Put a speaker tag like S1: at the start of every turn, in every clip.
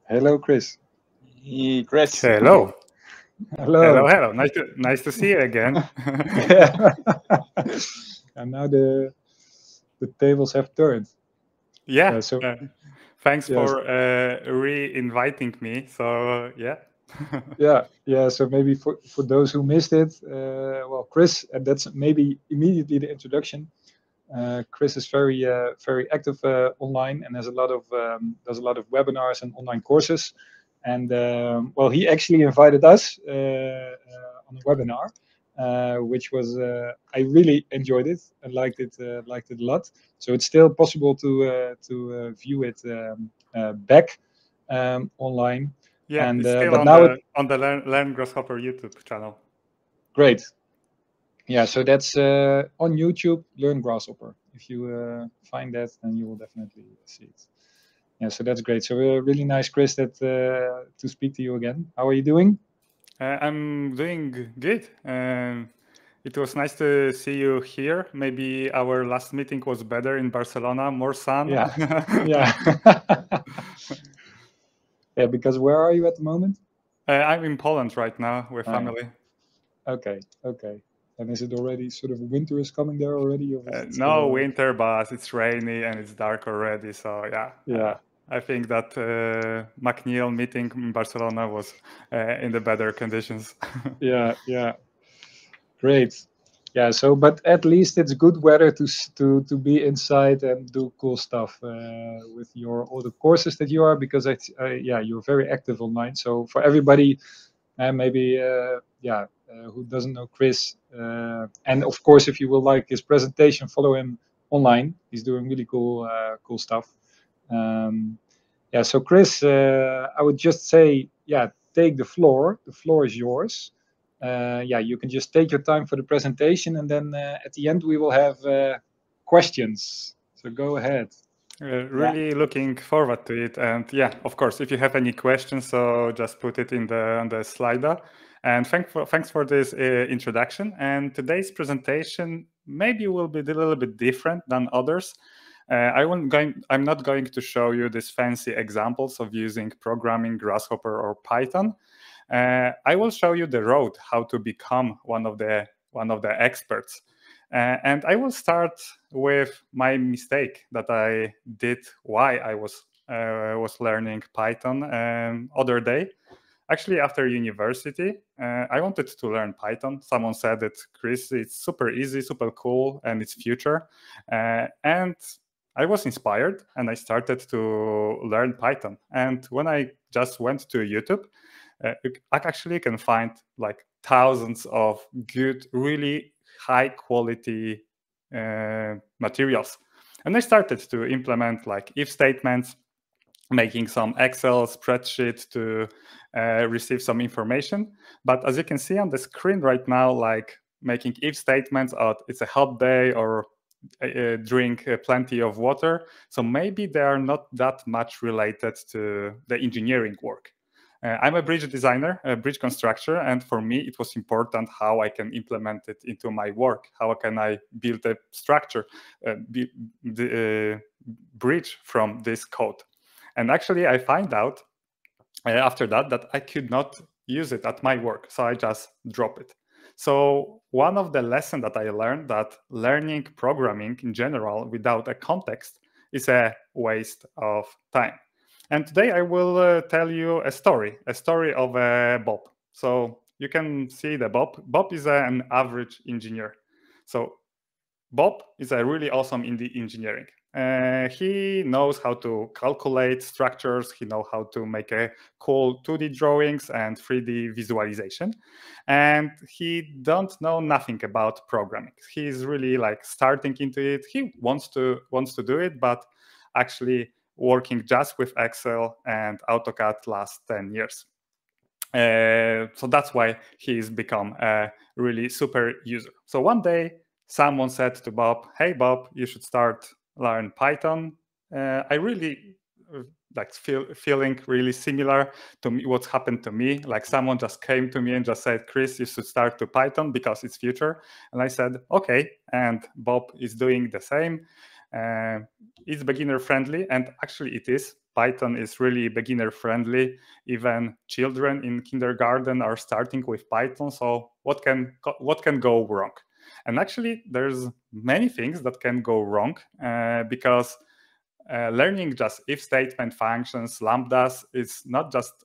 S1: Hello, Chris.
S2: Hey, Chris.
S3: Hello.
S1: Hello.
S3: Hello. Nice to see you again.
S1: Yeah. And now the tables have turned.
S3: Yeah.
S1: So
S3: Thanks
S1: yes,
S3: for re-inviting me. So yeah.
S1: yeah. So maybe for those who missed it, well, Chris, and that's maybe immediately the introduction. Chris is very active online and has a lot of does a lot of webinars and online courses. And well, he actually invited us on a webinar, which was I really enjoyed it and liked it a lot. So it's still possible to view it back online.
S3: Yeah,
S1: And
S3: it's still
S1: but now it
S3: on the Learn Grasshopper YouTube channel.
S1: great. Yeah, so that's on YouTube. Learn Grasshopper. If you find that, then you will definitely see it. Yeah, so that's great. So really nice, Chris, that to speak to you again. How are you doing?
S3: I'm doing good. It was nice to see you here. Maybe our last meeting was better in Barcelona, more sun.
S1: Yeah, yeah, yeah. Because where are you at the moment?
S3: I'm in Poland right now with
S1: Oh, yeah.
S3: family.
S1: Okay, okay. And is it already sort of winter is coming there already, or is it
S3: No
S1: still?
S3: winter, but it's rainy and it's dark already. So yeah,
S1: Yeah,
S3: I think that McNeil meeting in Barcelona was in the better conditions.
S1: yeah. Great. Yeah. So, but at least it's good weather to be inside and do cool stuff with your all the courses that you are, because yeah, you're very active online. So for everybody, maybe yeah, who doesn't know Chris, and of course, if you will like his presentation, follow him online. He's doing really cool stuff. Yeah. So Chris, I would just say, yeah, take the floor. The floor is yours. Yeah, you can just take your time for the presentation, and then at the end we will have questions. So go ahead.
S3: Really looking forward to it. And yeah, of course, if you have any questions, so just put it in on the slider. And thanks for this introduction. And today's presentation maybe will be a little bit different than others. I'm not going to show you these fancy examples of using programming Grasshopper or Python. I will show you the road how to become one of the experts. And I will start with my mistake that I did why I was learning Python other day. Actually, after university, I wanted to learn Python. Someone said that, Chris, it's super easy, super cool, and it's future. And I was inspired and I started to learn Python. And when I just went to YouTube, I actually can find like thousands of good, really high quality materials. And I started to implement like if statements, making some Excel spreadsheet to receive some information. But as you can see on the screen right now, like making if statements out, it's a hot day or drink plenty of water. So maybe they are not that much related to the engineering work. I'm a bridge designer, a bridge constructor, and for me it was important how I can implement it into my work. How can I build a structure, the bridge from this code? And actually, I find out after that I could not use it at my work, so I just drop it. So one of the lessons that I learned that learning programming in general without a context is a waste of time. And today I will tell you a story of Bob. So you can see the Bob. Bob is an average engineer. So Bob is a really awesome in the engineering. He knows how to calculate structures. He knows how to make a cool 2D drawings and 3D visualization. And he don't know nothing about programming. He's really like starting into it. He wants to do it, but actually working just with Excel and AutoCAD last 10 years. So that's why he's become a really super user. So one day, someone said to Bob, "Hey Bob, you should start learn Python." I really like feeling really similar to me, what's happened to me. Like someone just came to me and just said, "Chris, you should start to Python because it's future." And I said, "Okay." And Bob is doing the same. It's beginner friendly, and actually it is. Python is really beginner friendly. Even children in kindergarten are starting with Python. So what can go wrong? And actually, there's many things that can go wrong because learning just if statement functions, lambdas, is not just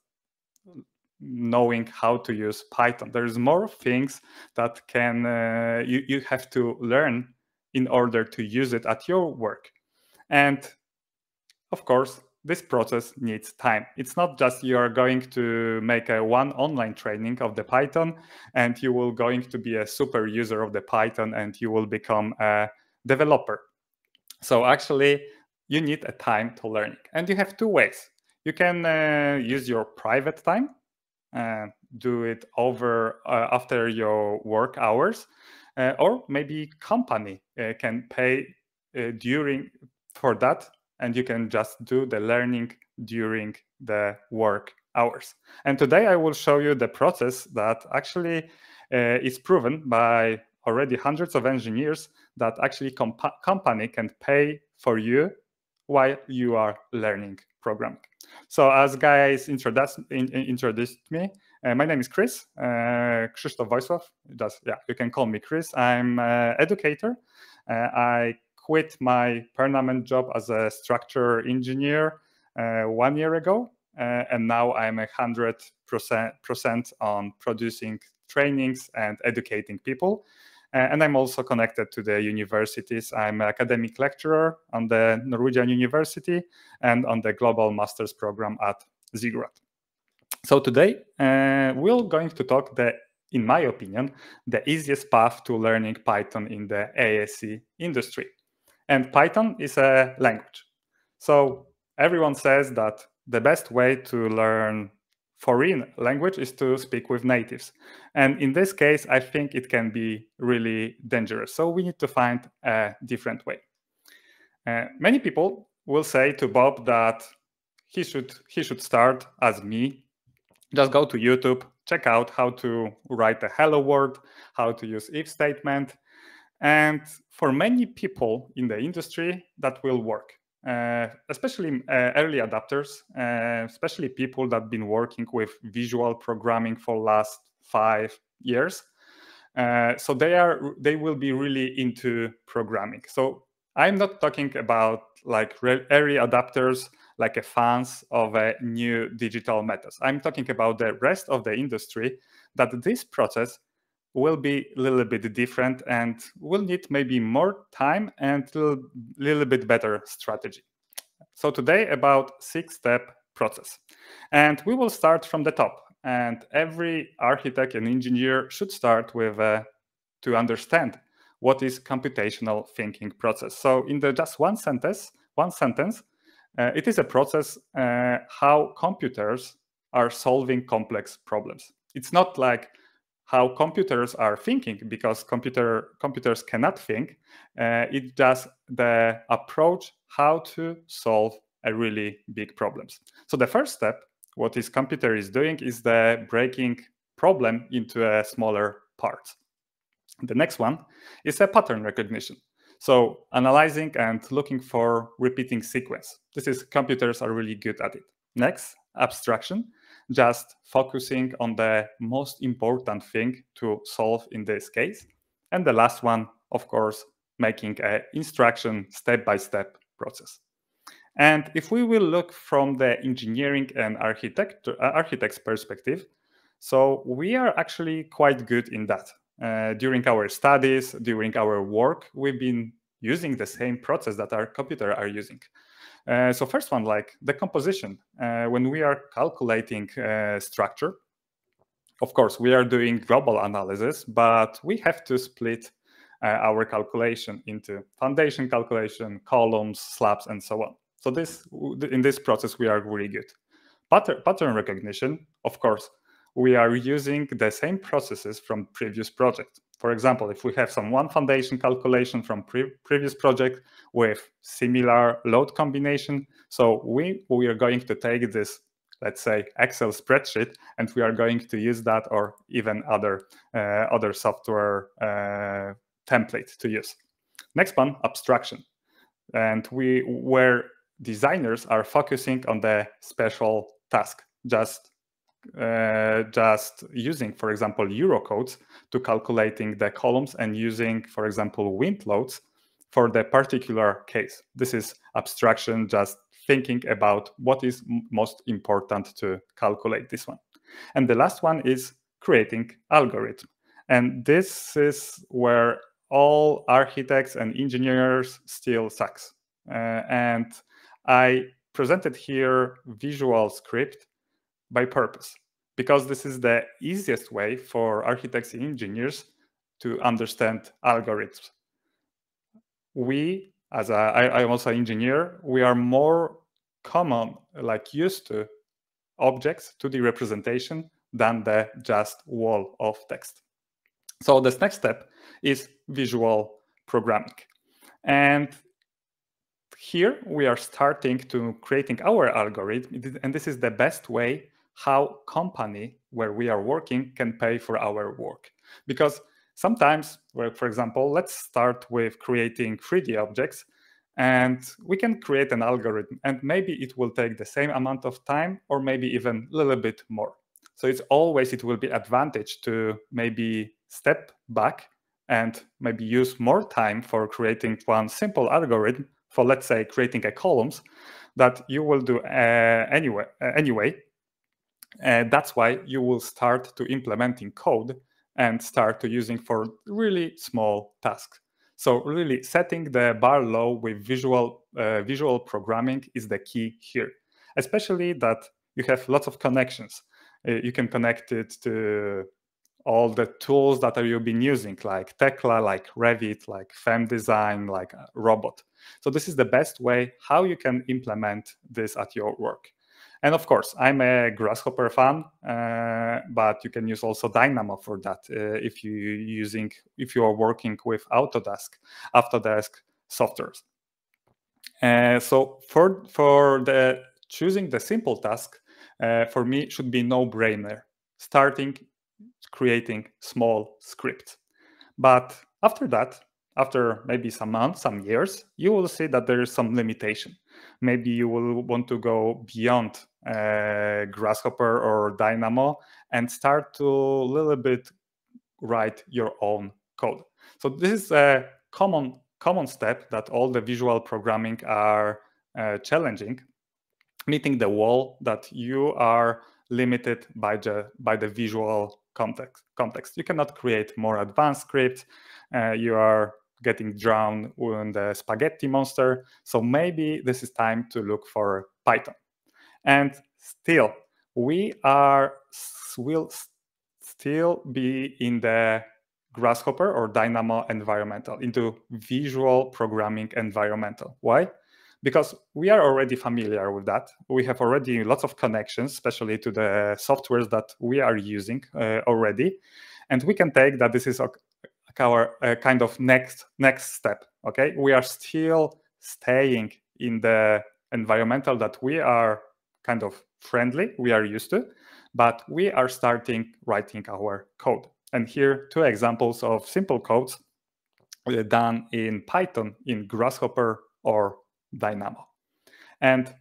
S3: knowing how to use Python. There's more things that can you have to learn in order to use it at your work. And of course, this process needs time. It's not just you are going to make one online training of the Python and you will going to be a super user of the Python and you will become a developer. So actually, you need a time to learn it. And you have two ways. You can use your private time, do it over after your work hours, or maybe company can pay for that, and you can just do the learning during the work hours. And today I will show you the process that actually is proven by already hundreds of engineers that actually company can pay for you while you are learning programming. So as guys introduced me, my name is Chris, Krzysztof Wojslaw. You can call me Chris. I'm an educator. I quit my permanent job as a structure engineer 1 year ago, and now I'm 100% on producing trainings and educating people. And I'm also connected to the universities. I'm an academic lecturer on the Norwegian University and on the Global Master's Program at Ziggurat. So today, we're going to talk in my opinion, the easiest path to learning Python in the AEC industry. And Python is a language. So everyone says that the best way to learn foreign language is to speak with natives. And in this case, I think it can be really dangerous. So we need to find a different way. Many people will say to Bob that he should start as me. Just go to YouTube, check out how to write a hello world, how to use if statement. And for many people in the industry, that will work. Especially early adapters, especially people that have been working with visual programming for the last 5 years. So they will be really into programming. So I'm not talking about like early adapters, like fans of new digital methods. I'm talking about the rest of the industry, that this process will be a little bit different and will need maybe more time and a little bit better strategy. So today about 6-step process. And we will start from the top. And every architect and engineer should start with to understand what is computational thinking process. So in just one sentence, it is a process how computers are solving complex problems. It's not like how computers are thinking, because computers cannot think. It's just the approach how to solve a really big problems. So the first step, what this computer is doing, is the breaking problem into smaller parts. The next one is a pattern recognition. So analyzing and looking for repeating sequence. Computers are really good at it. Next, abstraction, just focusing on the most important thing to solve in this case. And the last one, of course, making an instruction step-by-step process. And if we will look from the engineering and architect's perspective, so we are actually quite good in that. During our studies, during our work, we've been using the same process that our computers are using. So first one, like the composition. When we are calculating structure, of course, we are doing global analysis, but we have to split our calculation into foundation calculation, columns, slabs, and so on. So in this process, we are really good. Pattern recognition, of course, we are using the same processes from previous project. For example, if we have one foundation calculation from previous project with similar load combination, so we are going to take this, let's say, Excel spreadsheet, and we are going to use that, or even other software template to use. Next one, abstraction. And designers are focusing on the special task, just using, for example, Eurocodes to calculating the columns and using, for example, wind loads for the particular case. This is abstraction, just thinking about what is most important to calculate this one. And the last one is creating algorithm. And this is where all architects and engineers still sucks. And I presented here visual script by purpose, because this is the easiest way for architects and engineers to understand algorithms. We, I'm also an engineer, we are more common, like used to objects, to the representation than the just wall of text. So this next step is visual programming. And here we are starting to creating our algorithm, and this is the best way how company where we are working can pay for our work. Because sometimes, for example, let's start with creating 3D objects, and we can create an algorithm, and maybe it will take the same amount of time, or maybe even a little bit more. So it will be advantage to maybe step back and maybe use more time for creating one simple algorithm for, let's say, creating a columns that you will do anyway. That's why you will start to implementing code and start to using for really small tasks. So really setting the bar low with visual programming is the key here, especially that you have lots of connections. You can connect it to all the tools that you've been using, like Tekla, like Revit, like FemDesign, like Robot. So this is the best way how you can implement this at your work. And of course, I'm a Grasshopper fan, but you can use also Dynamo for that if you are working with Autodesk softwares. So for the choosing the simple task, for me should be no-brainer. Starting creating small scripts. But after that, after maybe some months, some years, you will see that there is some limitation. Maybe you will want to go beyond Grasshopper or Dynamo and start to a little bit write your own code. So this is a common step that all the visual programming are challenging, meeting the wall that you are limited by the visual context. You cannot create more advanced scripts. You are getting drowned in the spaghetti monster. So maybe this is time to look for Python. And still, will still be in the Grasshopper or Dynamo environmental, into visual programming environmental. Why? Because we are already familiar with that. We have already lots of connections, especially to the softwares that we are using already. And we can take that this is our kind of next step, okay? We are still staying in the environmental that we are kind of friendly, we are used to, but we are starting writing our code. And here, 2 examples of simple codes done in Python, in Grasshopper or Dynamo. And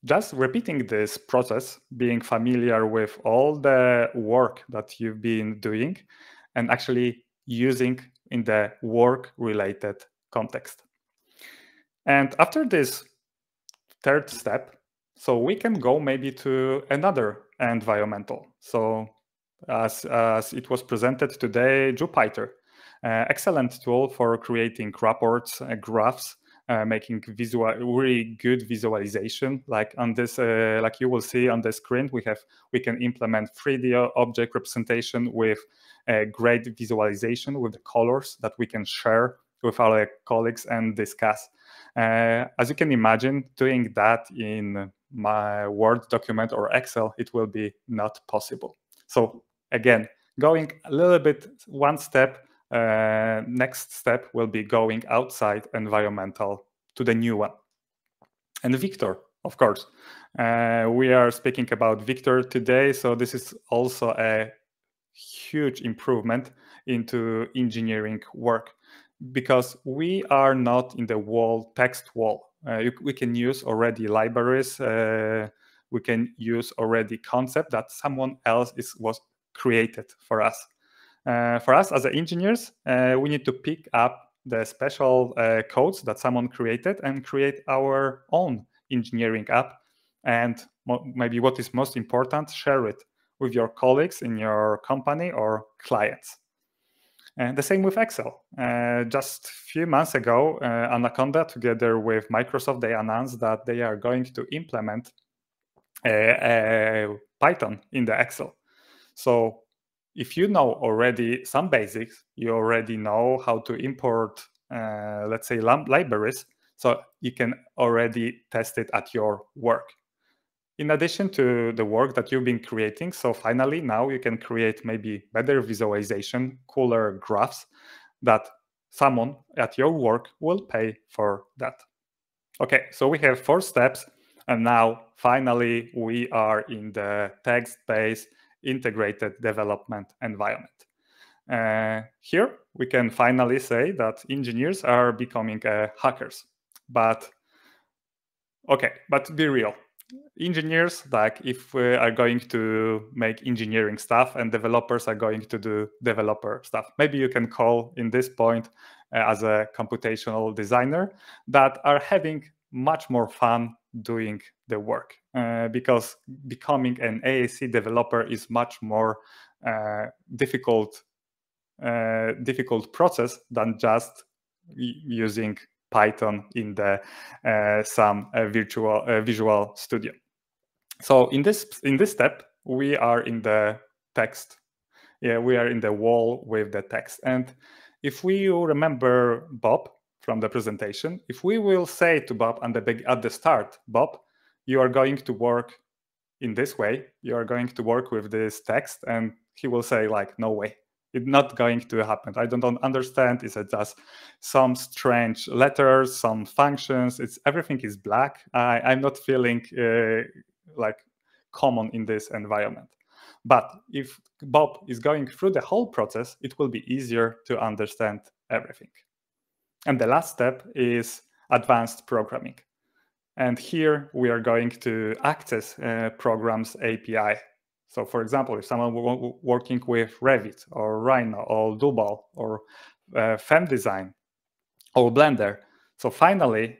S3: just repeating this process, being familiar with all the work that you've been doing and actually using in the work-related context. And after this 3rd step, so we can go maybe to another environmental. So as it was presented today, Jupyter, excellent tool for creating reports, graphs, making really good visualization. Like on this, like you will see on the screen, we can implement 3D object representation with a great visualization with the colors that we can share with our colleagues and discuss. As you can imagine, doing that in my Word document or Excel, it will be not possible. So again, going a little bit one step, next step will be going outside environmental to the new one. And VIKTOR, of course. We are speaking about VIKTOR today, so this is also a huge improvement into engineering work, because we are not in the text wall. we can use already libraries. We can use already concept that someone else was created for us. For us as engineers, we need to pick up the special codes that someone created and create our own engineering app. And maybe what is most important, share it with your colleagues in your company or clients. And the same with Excel. Just a few months ago, Anande, together with Microsoft, they announced that they are going to implement Python in the Excel. So if you know already some basics, you already know how to import, let's say, libraries, so you can already test it at your work. In addition to the work that you've been creating, so finally now you can create maybe better visualization, cooler graphs that someone at your work will pay for that. Okay, so we have 4 steps, and now finally we are in the text-based integrated development environment. Here we can finally say that engineers are becoming hackers. But okay, but be real. Engineers, like if we are going to make engineering stuff and developers are going to do developer stuff, maybe you can call in this point as a computational designer, that are having much more fun doing the work, because becoming an AEC developer is much more difficult process than just using Python in the some Visual Studio. So in this step, we are in the text. Yeah, we are in the wall with the text. And if we remember Bob from the presentation, if we will say to Bob at the start, Bob, you are going to work in this way, you are going to work with this text, and he will say like, no way. It's not going to happen. I don't understand. Is it just some strange letters, some functions? Everything is black. I'm not feeling like common in this environment. But if Bob is going through the whole process, it will be easier to understand everything. And the last step is advanced programming. And here we are going to access programs API. So for example, if someone working with Revit or Rhino or Drupal or FemDesign or Blender, so finally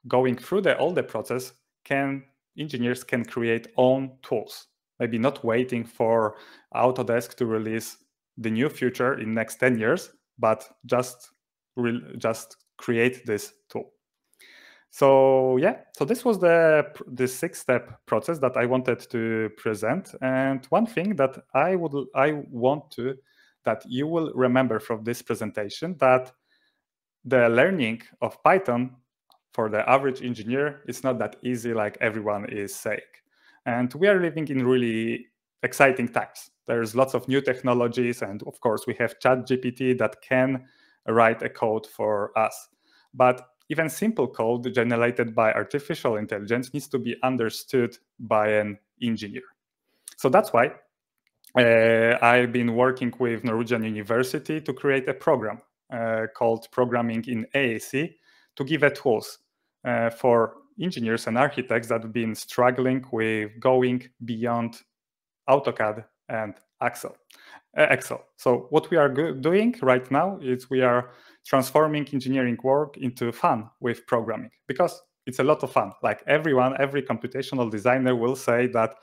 S3: going through all the process, engineers can create own tools. Maybe not waiting for Autodesk to release the new feature in next 10 years, but just create this tool. So yeah, so this was the 6-step process that I wanted to present. And one thing that I want that you will remember from this presentation, that the learning of Python for the average engineer is not that easy like everyone is saying. And we are living in really exciting times. There's lots of new technologies, and of course we have ChatGPT that can write a code for us. But even simple code generated by artificial intelligence needs to be understood by an engineer. So that's why I've been working with Norwegian University to create a program called Programming in AEC to give tools for engineers and architects that have been struggling with going beyond AutoCAD and Excel. So what we are doing right now is we are transforming engineering work into fun with programming, because it's a lot of fun. Like every computational designer will say that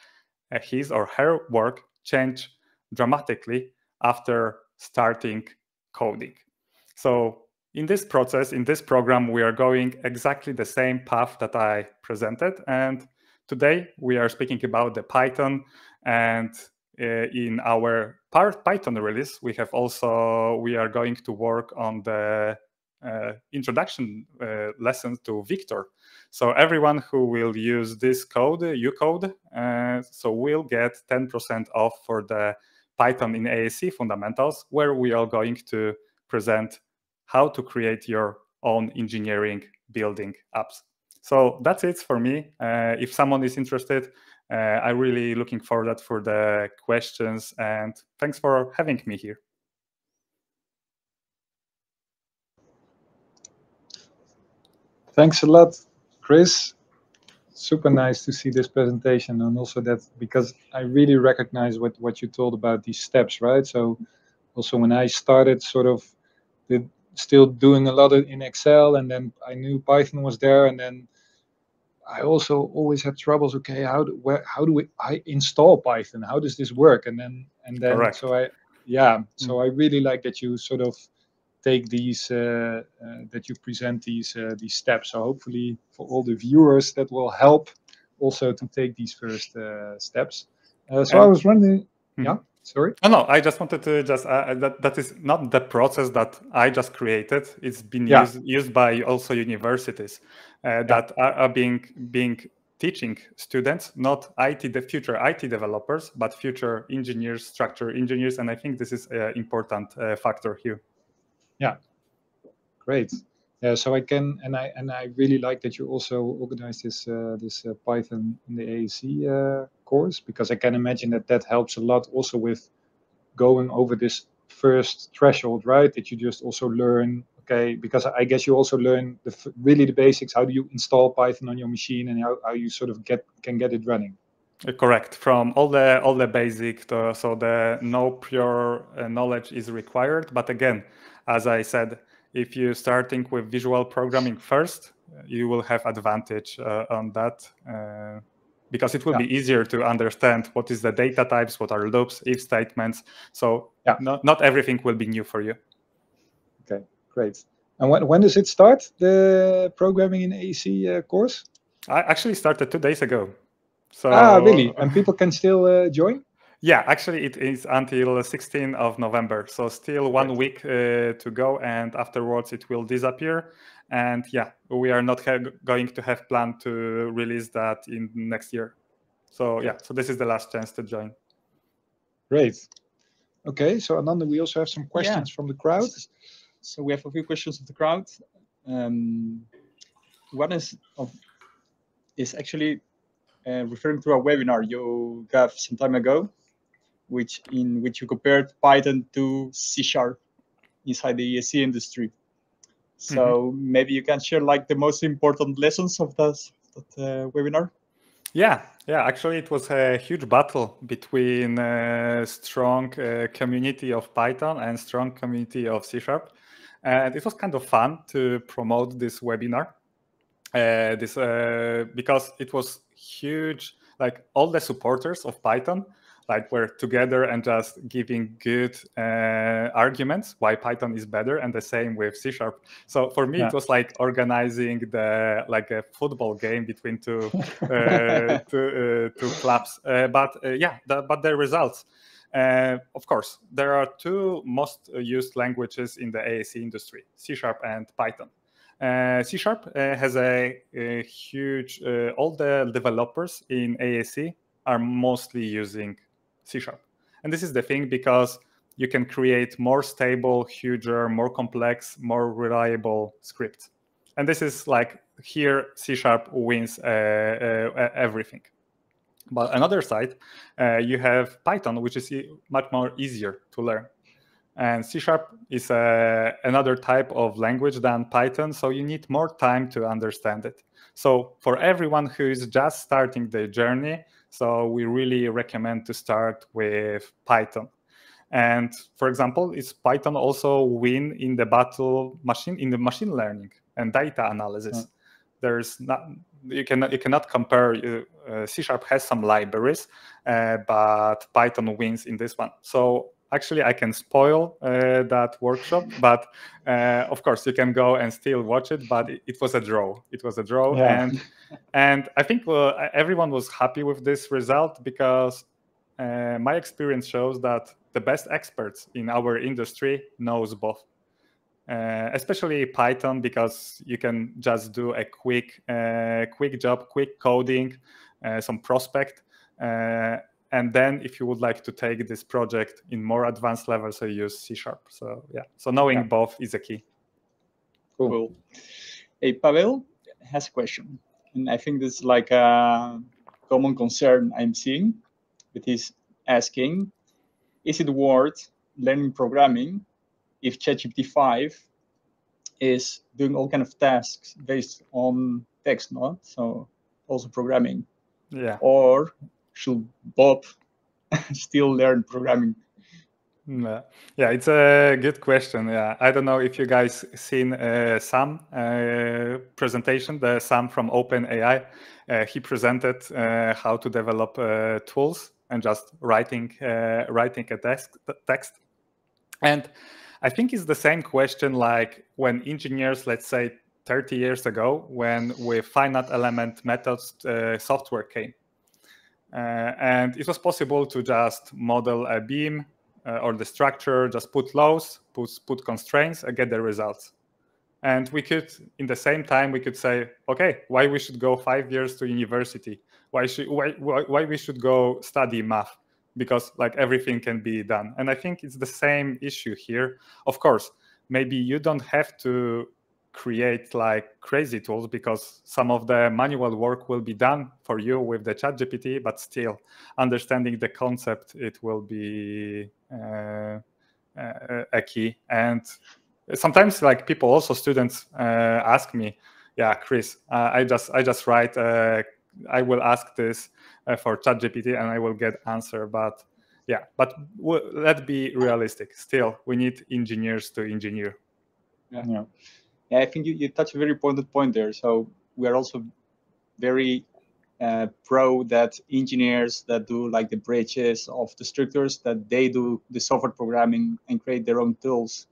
S3: his or her work changed dramatically after starting coding. So in this process, in this program, we are going exactly the same path that I presented. And today we are speaking about the Python, and in our Python release, we are going to work on the introduction lesson to VIKTOR. So everyone who will use this code, UCODE, so will get 10% off for the Python in AEC fundamentals, where we are going to present how to create your own engineering building apps. So that's it for me. If someone is interested, I'm really looking forward for the questions, and thanks for having me here.
S1: Thanks a lot, Chris. Super nice to see this presentation, and also that, because I really recognize what you told about these steps, right? So also when I started sort of still doing a lot in Excel, and then I knew Python was there, and then I also always had troubles. Okay, how do I install Python? How does this work? And then
S3: Correct.
S1: so I really like that you sort of take these that you present these steps. So hopefully for all the viewers that will help also to take these first steps. So I was wondering, yeah, sorry.
S3: Oh, no, I just wanted to just that is not the process that I just created. It's been used by also universities that are being teaching students, not the future IT developers, but future engineers, structural engineers, and I think this is an important factor here.
S1: Yeah, great. Yeah, so I can, and I really like that you also organize this Python in the AEC course, because I can imagine that helps a lot also with going over this first threshold, right? That you just also learn, okay, because I guess you also learn really the basics. How do you install Python on your machine, and how you sort of can get it running?
S3: Correct. From all the basic, so no pure knowledge is required. But again, as I said, if you're starting with visual programming first, you will have advantage on that because it will be easier to understand what is the data types, what are loops, if statements. So not everything will be new for you.
S1: Okay, great. And when does it start, the programming in AEC course?
S3: I actually started 2 days ago. So,
S1: really? And people can still join?
S3: Yeah, actually it is until 16th of November. So still 1 week to go, and afterwards it will disappear. And yeah, we are not going to have planned to release that in next year. So yeah, so this is the last chance to join.
S1: Great. Okay, so Ananda, we also have some questions from the crowd.
S2: So we have a few questions of the crowd. One is actually referring to a webinar you gave some time ago, in which you compared Python to C# inside the AEC industry. So maybe you can share like the most important lessons of that webinar.
S3: Yeah, actually it was a huge battle between a strong community of Python and strong community of C#. And it was kind of fun to promote this webinar. Because it was huge, like all the supporters of Python were together and just giving good arguments why Python is better, and the same with C#. So for me, it was like organizing a football game between two clubs. But the results. Of course, there are two most used languages in the AEC industry: C# and Python. C# has a huge, all the developers in AEC are mostly using C#. And this is the thing, because you can create more stable, huger, more complex, more reliable scripts. And this is like here, C# wins everything. But another side, you have Python, which is much more easier to learn. And C# is another type of language than Python, so you need more time to understand it. So for everyone who is just starting the journey, so we really recommend to start with Python. And for example, is Python also win in the machine learning and data analysis? There's not, you cannot compare. C# has some libraries, but Python wins in this one. So actually, I can spoil that workshop, but of course you can go and still watch it. But it was a draw. It was a draw, and I think everyone was happy with this result, because my experience shows that the best experts in our industry knows both. Especially Python, because you can just do a quick job, quick coding, some prospect, and then if you would like to take this project in more advanced levels, so you use C#. So yeah, so knowing both is a key.
S2: Cool. Hey, Pavel has a question, and I think this is like a common concern I'm seeing, but he's asking, is it worth learning programming if ChatGPT 5 is doing all kind of tasks based on text, not so also programming.
S3: Yeah.
S2: Or should Bob still learn programming?
S3: Yeah, it's a good question. Yeah, I don't know if you guys seen Sam presentation, the Sam from OpenAI. He presented how to develop tools and just writing a text. And I think it's the same question like when engineers, let's say 30 years ago, when with finite element methods software came. And it was possible to just model a beam or the structure, just put laws, put constraints, and get the results. And we could, in the same time, we could say, okay, why we should go 5 years to university? Why we should go study math? Because like everything can be done. And I think it's the same issue here. Of course, maybe you don't have to create like crazy tools because some of the manual work will be done for you with the ChatGPT, but still understanding the concept, it will be a key. And sometimes like people, also students ask me, yeah, Chris, I just write, I will ask this for ChatGPT and I will get answer. But yeah, but let's be realistic. Still, we need engineers to engineer.
S2: Yeah. I think you touched a very important point there. So we are also very pro that engineers that do like the bridges of the structures, that they do the software programming and create their own tools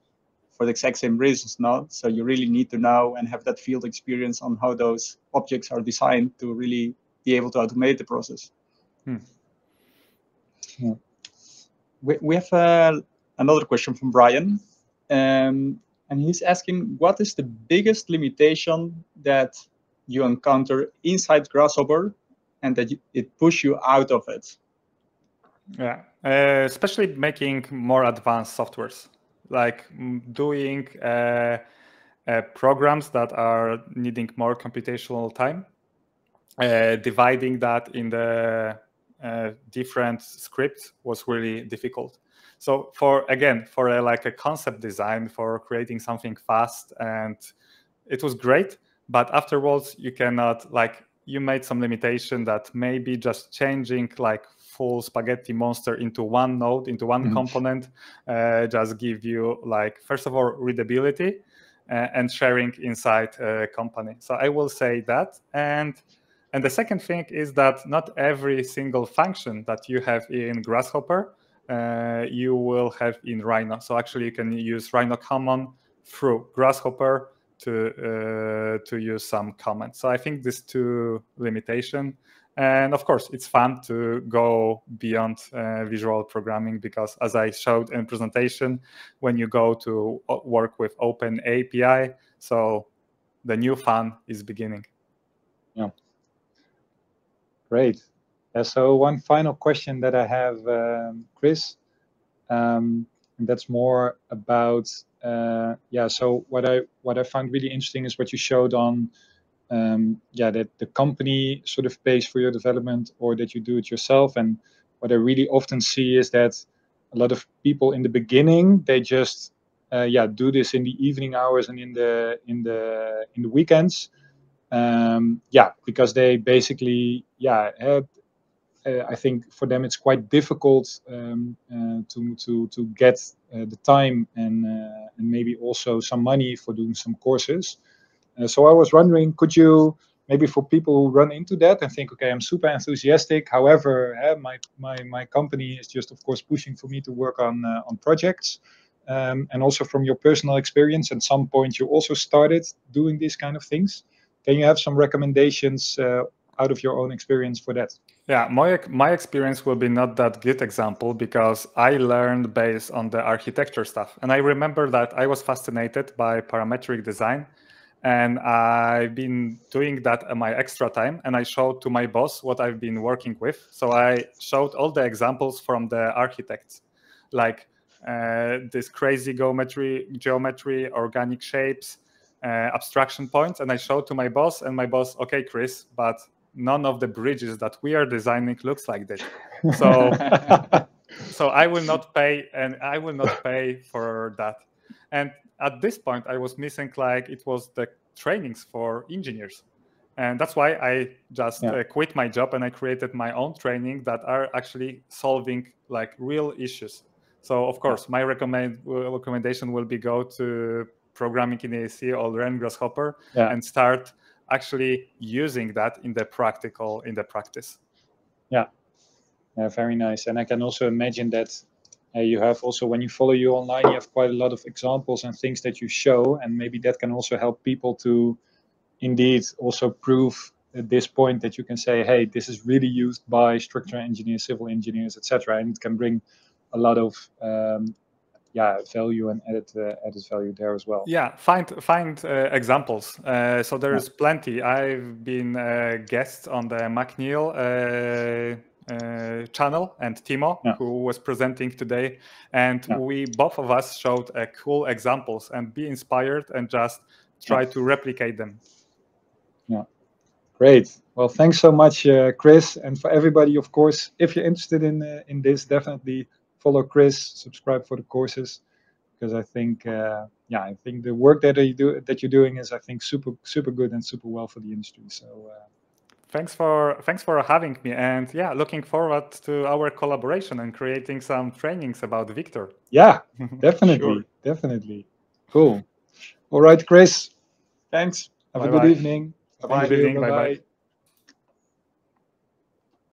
S2: for the exact same reasons. Now, so you really need to know and have that field experience on how those objects are designed to really be able to automate the process. Yeah. We have another question from Brian. And he's asking, what is the biggest limitation that you encounter inside Grasshopper and that it pushes you out of it?
S3: Yeah, especially making more advanced softwares, like doing programs that are needing more computational time, dividing that in the different scripts was really difficult. So for like a concept design, for creating something fast, and it was great, but afterwards you cannot, like, you made some limitation that maybe just changing like full spaghetti monster into one node, into one component, just give you like, first of all, readability and sharing inside a company. So I will say that. And the second thing is that not every single function that you have in Grasshopper you will have in Rhino. So actually you can use Rhino common through Grasshopper to use some comments. So I think these two limitations. And of course, it's fun to go beyond visual programming because, as I showed in presentation, when you go to work with Open API, so the new fun is beginning.
S1: Yeah. Great. So one final question that I have, Chris, and that's more about so what I found really interesting is what you showed on that the company sort of pays for your development or that you do it yourself. And what I really often see is that a lot of people in the beginning, they just do this in the evening hours and in the weekends, because they basically I think for them it's quite difficult to get the time and maybe also some money for doing some courses. So I was wondering, could you maybe, for people who run into that and think, okay, I'm super enthusiastic, however, my company is just, of course, pushing for me to work on projects, and also from your personal experience, at some point you also started doing these kind of things. Can you have some recommendations out of your own experience for that?
S3: Yeah, my experience will be not that good example because I learned based on the architecture stuff. And I remember that I was fascinated by parametric design, and I've been doing that at my extra time, and I showed to my boss what I've been working with. So I showed all the examples from the architects, like this crazy geometry, organic shapes, abstraction points, and I showed to my boss, and my boss, okay, Chris, but none of the bridges that we are designing looks like that. So so I will not pay, and I will not pay for that. And at this point, I was missing like it was the trainings for engineers. And that's why I just quit my job and I created my own training that are actually solving like real issues. So of course, my recommendation will be go to programming in AEC or learn Grasshopper and start actually using that in the practice.
S1: Yeah, very nice. And I can also imagine that you have also, when you follow you online, you have quite a lot of examples and things that you show, and maybe that can also help people to indeed also prove at this point that you can say, hey, this is really used by structural engineers, civil engineers, etc., and it can bring a lot of value and added value there as well.
S3: Yeah, find examples. So there's plenty. I've been a guest on the McNeil channel and Timo, who was presenting today, and we both of us showed cool examples and be inspired and just try to replicate them.
S1: Yeah, great. Well, thanks so much, Chris, and for everybody, of course, if you're interested in this, definitely follow Chris, subscribe for the courses, because I think I think the work that you're doing is, I think, super good and super well for the industry. So
S3: thanks for having me, and looking forward to our collaboration and creating some trainings about VIKTOR.
S1: Yeah, definitely. Definitely. Cool. All right, Chris.
S2: Thanks.
S1: Have a good evening.
S3: Bye. Good evening. Bye-bye.